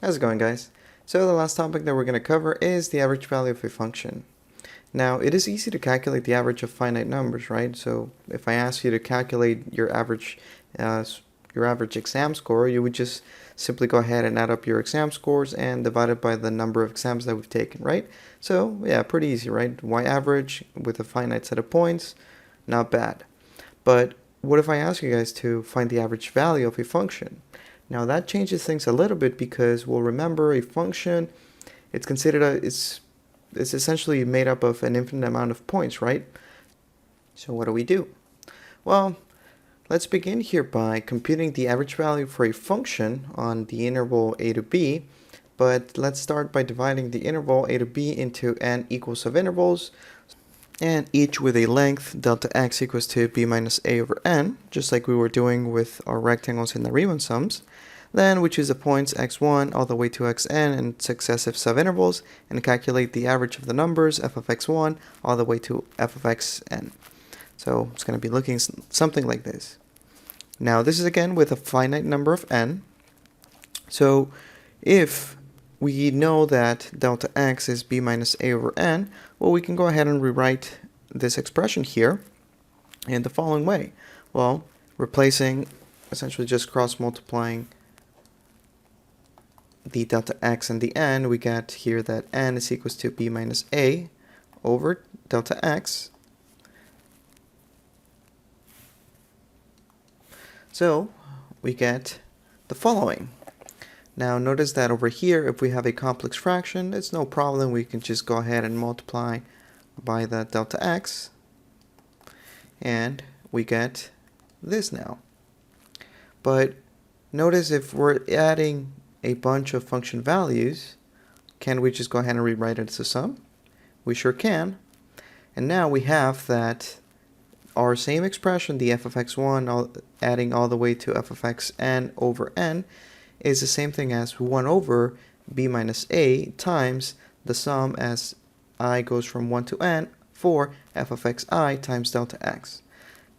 How's it going, guys? So the last topic that we're going to cover is the average value of a function. Now, it is easy to calculate the average of finite numbers, right? So if I ask you to calculate uh, your average exam score, you would just simply go ahead and add up your exam scores and divide it by the number of exams that we've taken, right? So yeah, pretty easy, right? Y average with a finite set of points, not bad. But what if I ask you guys to find the average value of a function? Now that changes things a little bit because we'll remember a function, it's essentially made up of an infinite amount of points, right? So what do we do? Well, let's begin here by computing the average value for a function on the interval a to b, but let's start by dividing the interval a to b into n equal subintervals, and each with a length delta x equals to b minus a over n, just like we were doing with our rectangles in the Riemann sums. Then we choose the points x1 all the way to xn in successive subintervals and calculate the average of the numbers f of x1 all the way to f of xn. So it's going to be looking something like this. Now this is again with a finite number of n. So if we know that delta x is b minus a over n, well, we can go ahead and rewrite this expression here in the following way. Well, replacing, essentially just cross multiplying the delta x and the n, we get here that n is equals to b minus a over delta x. So we get the following. Now notice that over here, if we have a complex fraction, it's no problem. We can just go ahead and multiply by the delta x, and we get this now. But notice if we're adding a bunch of function values, can we just go ahead and rewrite it as a sum? We sure can. And now we have that our same expression, the f of x1 adding all the way to f of xn over n, is the same thing as 1 over b minus a times the sum as I goes from 1 to n for f of xi times delta x.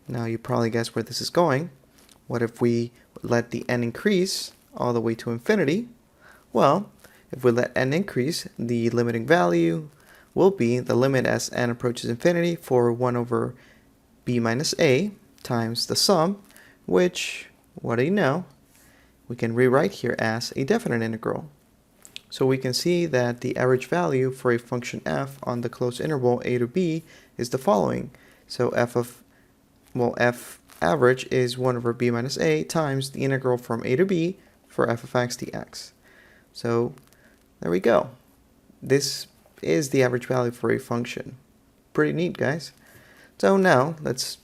Now you probably guess where this is going. What if we let the n increase all the way to infinity? Well, if we let n increase, the limiting value will be the limit as n approaches infinity for 1 over b minus a times the sum, which, what do you know, we can rewrite here as a definite integral. So we can see that the average value for a function f on the closed interval a to b is the following. So f average is 1 over b minus a times the integral from a to b for f of x dx. So there we go. This is the average value for a function. Pretty neat, guys. So now let's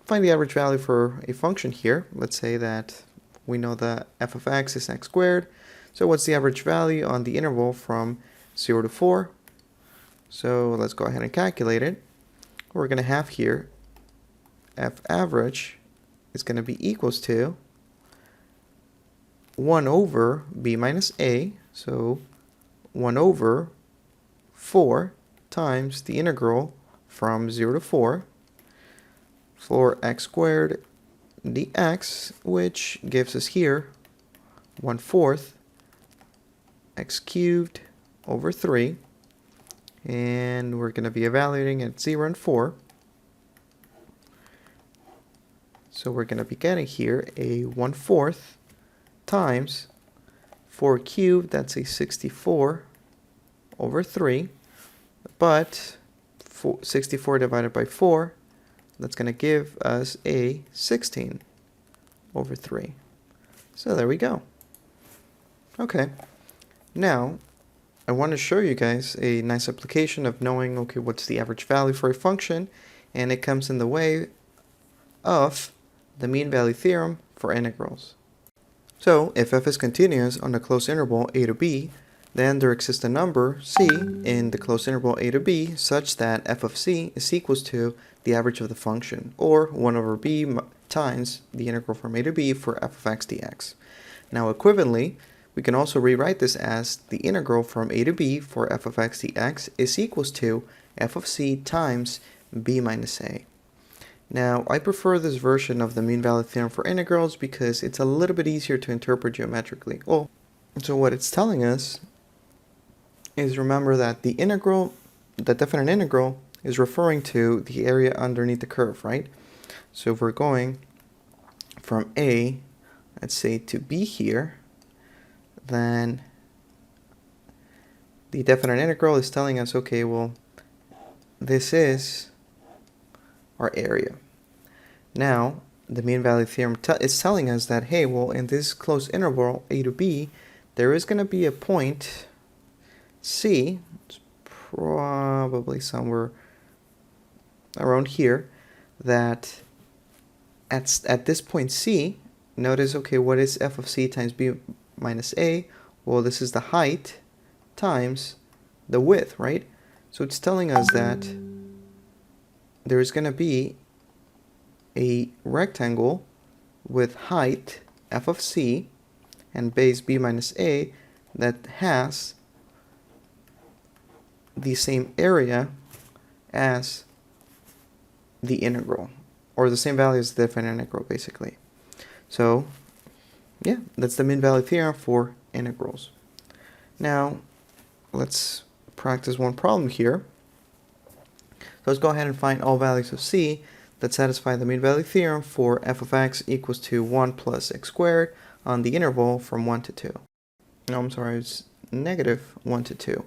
find the average value for a function here. Let's say that we know that f of x is x squared. So what's the average value on the interval from 0 to 4? So let's go ahead and calculate it. We're going to have here f average is going to be equals to 1 over b minus a, so 1 over 4 times the integral from 0 to 4 for x squared dx, which gives us here 1/4 x cubed over 3, and we're going to be evaluating at 0 and 4. So we're going to be getting here a 1/4 times 4 cubed, that's a 64 over 3, but 64 divided by 4, that's going to give us a 16 over 3. So there we go. Okay, now I want to show you guys a nice application of knowing, okay, what's the average value for a function, and it comes in the way of the mean value theorem for integrals. So if f is continuous on the closed interval a to b, then there exists a number c in the closed interval a to b such that f of c is equals to the average of the function, or 1 over b times the integral from a to b for f of x dx. Now equivalently, we can also rewrite this as the integral from a to b for f of x dx is equals to f of c times b minus a. Now, I prefer this version of the mean value theorem for integrals because it's a little bit easier to interpret geometrically. Well, So what it's telling us is, remember that the integral, the definite integral, is referring to the area underneath the curve, right? So if we're going from A, let's say, to B here, then the definite integral is telling us, okay, well, this is our area. Now, the mean value theorem is telling us that, hey, well, in this closed interval, A to B, there is going to be a point, C, it's probably somewhere around here, that at this point C, notice, okay, what is f of C times B minus A? Well, this is the height times the width, right? So it's telling us that there is going to be a rectangle with height f of C and base B minus A that has the same area as the integral, or the same value as the definite integral, basically. So yeah, that's the mean value theorem for integrals. Now let's practice one problem here. So let's go ahead and find all values of C that satisfy the mean value theorem for f of x equals to 1 plus x squared on the interval from 1 to 2. No, I'm sorry, it's negative 1 to 2.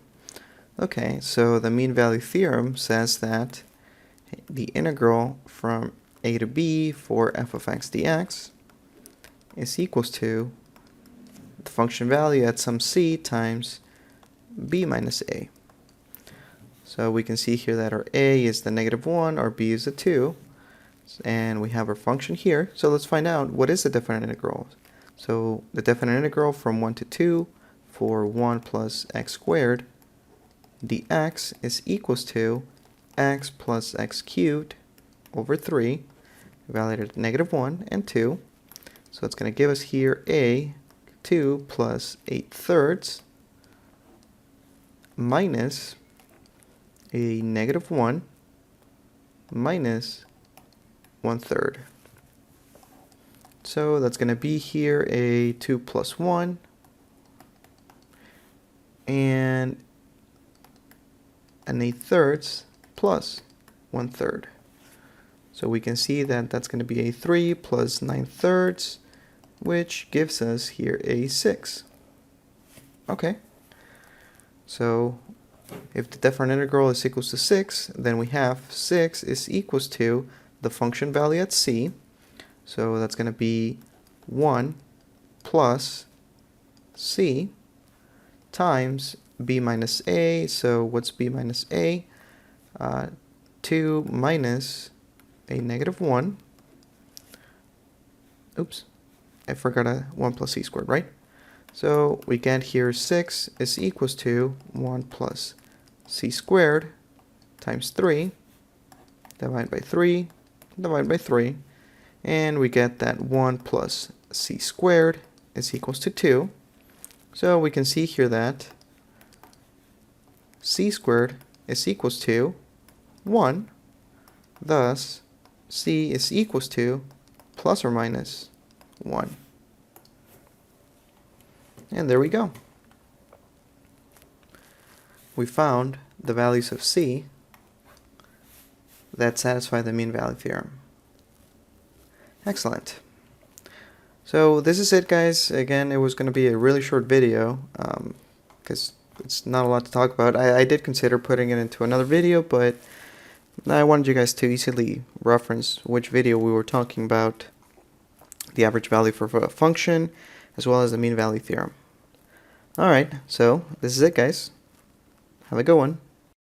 Okay, so the mean value theorem says that the integral from a to b for f of x dx is equals to the function value at some c times b minus a. So we can see here that our a is the negative 1, our b is the 2, and we have our function here. So let's find out what is the definite integral. So the definite integral from 1 to 2 for 1 plus x squared dx is equals to x plus x cubed over 3, evaluated at negative 1 and 2. So it's going to give us here a 2 plus 8/3 minus a negative 1 minus 1/3. So that's going to be here a 2 plus 1 and an 8/3 plus 1/3. So we can see that that's going to be a 3 plus 9/3, which gives us here a 6. Okay. So if the definite integral is equals to 6, then we have 6 is equals to the function value at c. So that's going to be 1 plus c times b minus a. So what's b minus a? 2 minus a negative 1. Oops, I forgot a 1 plus c squared, right? So we get here 6 is equals to 1 plus c squared times 3, divided by 3, divided by 3, and we get that 1 plus c squared is equals to 2. So we can see here that c squared is equals to 1, thus c is equals to plus or minus 1. And there we go. We found the values of c that satisfy the mean value theorem. Excellent. So this is it, guys. Again, it was going to be a really short video because it's not a lot to talk about. I did consider putting it into another video, but I wanted you guys to easily reference which video we were talking about the average value for a function as well as the mean value theorem. Alright, so this is it, guys. Have a good one.